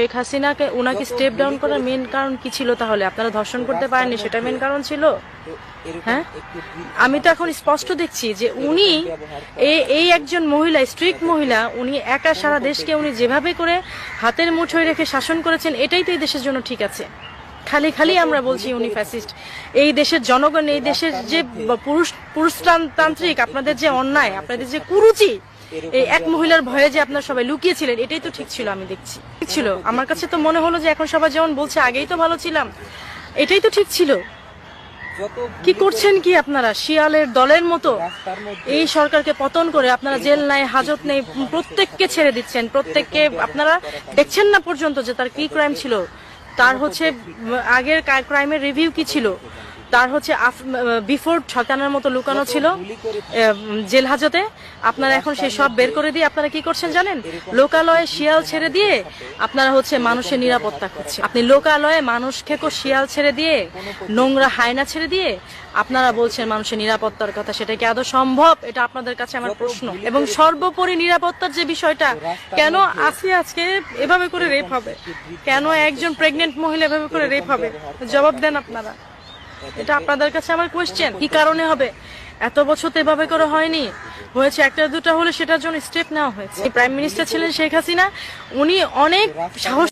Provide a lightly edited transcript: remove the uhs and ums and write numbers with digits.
শেখ হাসিনাকে ওনাকে step down করার মেন কারণ কি ছিল? তাহলে আপনারা ধর্ষণ করতে পারেননি, সেটা মেন কারণ ছিল? হ্যাঁ, আমি তো এখন স্পষ্ট দেখছি যে উনি এই একজন মহিলা, স্ট্রিক্ট মহিলা, উনি একা সারা দেশকে উনি যেভাবে করে হাতের মুঠোয় রেখে শাসন করেছেন, এটাই তো এই দেশের জন্য ঠিক আছে। খালি খালি আমরা বলছি উনি ফ্যাসিস্ট। এই দেশের জনগণ, এই দেশের যে পুরুষতান্ত্রিক আপনাদের যে অন্যায়, আপনাদের যে কুরুচি, এই এক মহিলার ভয়ে যে আপনারা সবাই লুকিয়েছিলেন, এটাই তো ঠিক ছিল। আমি দেখছি ঠিক ছিল। আমার কাছে তো মনে হলো যে এখন সবাই যেমন বলছে আগেই তো ভালো ছিলাম, এটাই তো ঠিক ছিল। কি করছেন কি আপনারা? শিয়ালের দলের মতো এই সরকারকে পতন করে আপনারা জেল নাই, হাজত নেই, প্রত্যেককে ছেড়ে দিচ্ছেন। প্রত্যেককে আপনারা দেখছেন না পর্যন্ত যে তার কি ক্রাইম ছিল, তার হচ্ছে আগের ক্রাইমের রিভিউ কি ছিল, তার হচ্ছে বিফোর শয়তানের মতো লুকানো ছিল জেল হাজতে। আপনারা এখন সেই সব বের করে দিয়ে আপনারা কি করছেন জানেন? লোকালয়ে শিয়াল ছেড়ে দিয়ে আপনারা হচ্ছে মানুষের নিরাপত্তা করছেন। আপনি লোকালয়ে মানুষ খেকো শিয়াল ছেড়ে দিয়ে, নোংরা হায়না ছেড়ে দিয়ে আপনারা বলছেন মানুষের নিরাপত্তার কথা। সেটা কি আদৌ সম্ভব? এটা আপনাদের কাছে আমার প্রশ্ন। এবং সর্বোপরি নিরাপত্তার যে বিষয়টা, কেন আজকে এভাবে করে রেপ হবে? কেন একজন প্রেগনেন্ট মহিলা এভাবে করে রেপ হবে? জবাব দেন আপনারা। এটা আপনাদের কাছে আমার কোয়েশ্চেন। কি কারণে হবে? এত বছর তো এভাবে করে হয়নি, হয়েছে একটা দুটা হলে সেটার জন্য স্টেপ নেওয়া হয়েছে। প্রাইম মিনিস্টার ছিলেন শেখ হাসিনা, উনি অনেক সাহস